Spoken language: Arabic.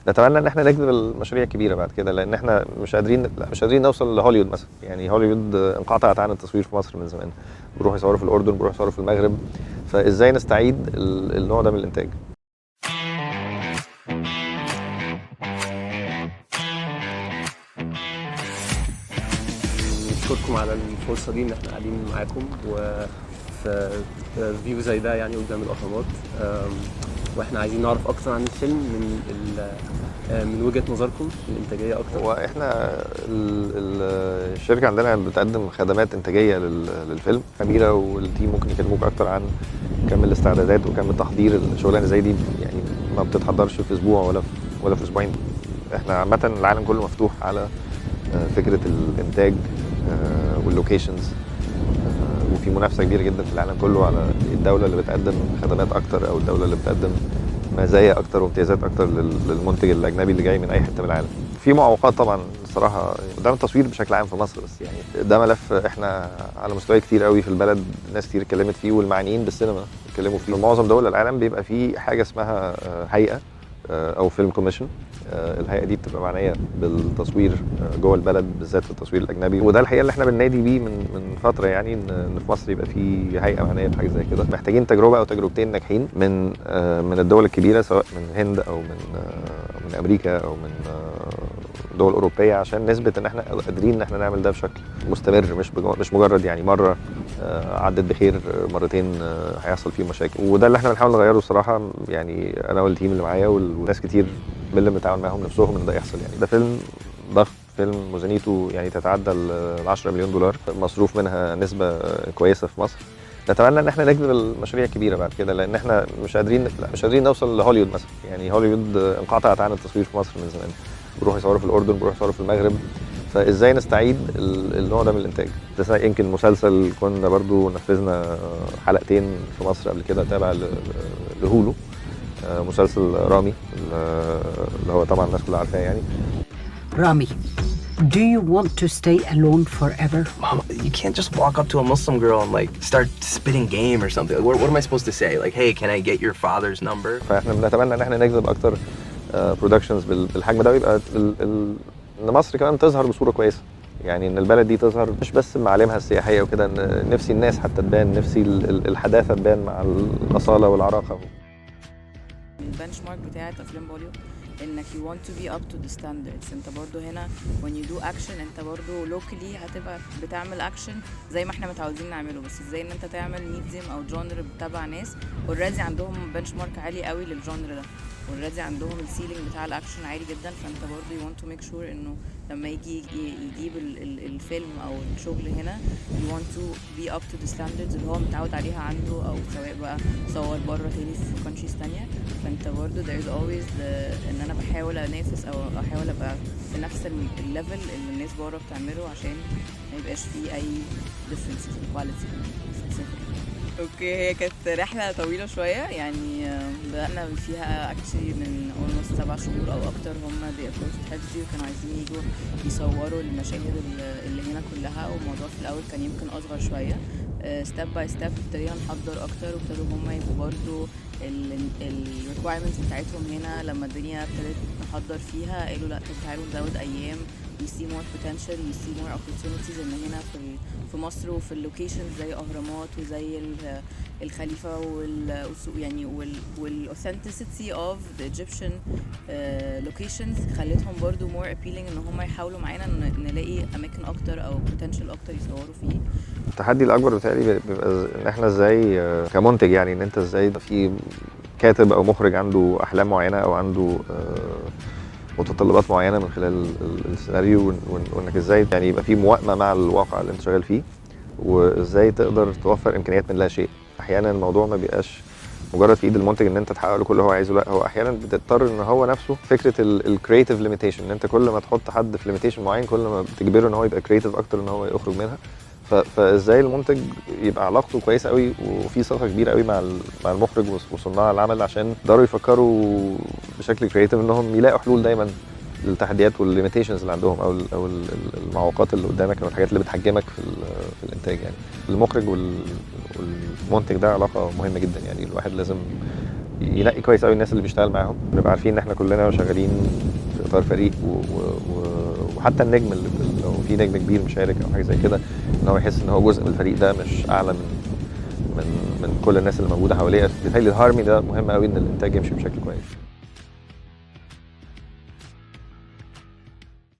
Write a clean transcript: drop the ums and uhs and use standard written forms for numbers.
نتمنى ان احنا نجذب المشاريع الكبيره بعد كده، لان احنا مش قادرين نوصل لهوليوود مثلا. يعني هوليوود انقطعت عن التصوير في مصر من زمان، بيروحوا يصوروا في الاردن، بيروحوا يصوروا في المغرب. فازاي نستعيد النوع ده من الانتاج؟ نشكركم على الفرصة دي إن إحنا قاعدين معاكم وفي فيو زي ده يعني قدام الأهرامات، وإحنا عايزين نعرف أكتر عن الفيلم من وجهة نظركم الإنتاجية أكتر. واحنا الشركه عندنا بتقدم خدمات انتاجيه للفيلم كبيره، والتيم ممكن يكلموك اكتر عن كم الاستعدادات وكم التحضير. الشغلانه زي دي يعني ما بتتحضرش في اسبوع ولا في اسبوعين. احنا عامه العالم كله مفتوح على فكره الانتاج واللوكيشنز، وفي منافسه كبيره جدا في العالم كله على الدوله اللي بتقدم خدمات اكتر، او الدوله اللي بتقدم مزايا اكتر وامتيازات اكتر للمنتج الاجنبي اللي جاي من اي حته من العالم. في معوقات طبعا الصراحه قدام التصوير بشكل عام في مصر، بس يعني ده ملف احنا على مستوى كتير قوي في البلد، ناس كتير اتكلمت فيه والمعنيين بالسينما اتكلموا فيه. في معظم دول العالم بيبقى في حاجه اسمها هيئه او فيلم كوميشن. الهيئه دي بتبقى معنيه بالتصوير جوه البلد، بالذات في التصوير الاجنبي. وده الحقيقه اللي احنا بننادي بيه من فتره، يعني ان في مصر يبقى في هيئه معنيه بحاجه زي كده. محتاجين تجربه او تجربتين ناجحين من الدول الكبيره، سواء من الهند او من امريكا او من دول اوروبيه، عشان نثبت ان احنا قادرين ان احنا نعمل ده بشكل مستمر، مش مجرد يعني مره عدت بخير، مرتين هيحصل فيه مشاكل. وده اللي احنا بنحاول نغيره الصراحه، يعني انا والتيم اللي معايا وناس كتير من اللي بنتعاون معاهم نفسهم ان ده يحصل. يعني ده فيلم ضخم، فيلم ميزانيته يعني تتعدى ال 10 مليون دولار، مصروف منها نسبه كويسه في مصر. نتمنى ان احنا نجذب المشاريع الكبيره بعد كده، لان احنا مش قادرين نوصل لهوليوود مثلا. يعني هوليوود انقطعت عن التصوير في مصر من زمان، بيروحوا يصوروا في الاردن، بيروحوا يصوروا في المغرب. فازاي نستعيد النوع ده من الانتاج؟ يمكن مسلسل كنا برضو نفذنا حلقتين في مصر قبل كده تابع لهولو، مسلسل رامي اللي هو طبعا الناس كلها عارفاه يعني. Rami, do you want to stay alone forever? Mom, you can't just walk up to a Muslim girl and like start spitting game or something. Like, what am I supposed to say? Like, hey, can I get your father's number? فاحنا بنتمنى ان احنا نجذب اكتر برودكشنز بالحجم ده، ويبقى ان مصر كمان تظهر بصوره كويسه. يعني ان البلد دي تظهر مش بس بمعالمها السياحيه وكده، ان نفسي الناس حتى تبان، نفسي الحداثه تبان مع الاصاله والعراقه. البنش مارك بتاعت افلام بوليوود انك you want to be up to the standards. انت برضو هنا when you do action انت برضو locally هتبقى بتعمل action زي ما احنا متعودين نعمله، بس ازاي ان انت تعمل ميديم او جونر بتابع ناس اوريدي عندهم بنش مارك عالي قوي للجونر ده، اوريدي عندهم السيلينج بتاع الاكشن عالي جدا. فانت برضو you want to make sure انه لما يجي يجيب الفيلم او الشغل هنا you want to be up to the standards اللي هو متعود عليها عنده، او سواء بقى صور بره تاني في countries تانية. فانت برضو there is always ان انا بحاول انافس او احاول ابقى في نفس الليفل اللي الناس بره بتعمله، عشان ما يبقاش فيه اي differences in quality specifically. اوكي، هي كانت رحلة طويلة شوية، يعني بدأنا فيها actually من almost 7 شهور او اكتر. هم they approached حفظي وكانوا عايزين يجوا يصوروا المشاهد اللي هنا كلها، والموضوع في الاول كان يمكن اصغر شوية. ستيب باي ستيب ابتدينا نحضر اكتر، وابتدوا هم يبقوا برضو الريكوايرمنتس بتاعتهم هنا. لما الدنيا ابتدت نحضر فيها قالوا لا طب تعالوا نزود ايام، we see more potential, we see more opportunities ان هنا في مصر وفي اللوكيشنز زي اهرامات وزي الخليفه يعني والاوثنتسيتي اوف ذا ايجيبشن locations خلتهم برضو more appealing ان هم يحاولوا معانا نلاقي اماكن اكتر او potential اكتر يصوروا فيه. التحدي الاكبر بتاعي بيبقى ان احنا ازاي كمنتج، يعني ان انت ازاي في كاتب او مخرج عنده احلام معينه او عنده متطلبات معينه من خلال السيناريو، وانك ازاي يعني يبقى في موائمه مع الواقع اللي انت شغال فيه، وازاي تقدر توفر امكانيات من لا شيء. احيانا الموضوع ما بيبقاش مجرد في ايد المنتج ان انت تحقق له كل اللي هو عايزه، لا هو احيانا بتضطر ان هو نفسه فكره الكرييتيف ليميتيشن، ان انت كل ما تحط حد في ليميتيشن معين كل ما بتجبره ان هو يبقى كرييتيف اكتر ان هو يخرج منها. فازاي المنتج يبقى علاقته كويسه قوي وفي ثقه كبيره قوي مع المخرج وصناع العمل، عشان يقدروا يفكروا بشكل كرييتيف انهم يلاقوا حلول دايما للتحديات والليميتيشنز اللي عندهم او المعوقات اللي قدامك او الحاجات اللي بتحجمك في الانتاج. يعني المخرج والمنتج ده علاقه مهمه جدا، يعني الواحد لازم ينقي كويس قوي الناس اللي بيشتغل معاهم، نبقى عارفين ان احنا كلنا شغالين في اطار فريق وحتى النجم اللي لو في نجم كبير مشارك او حاجه زي كده، ان هو يحس ان هو جزء من الفريق ده، مش اعلى من كل الناس اللي موجوده حواليه. بالتالي الهارمي ده مهم قوي ان الانتاج يمشي بشكل كويس.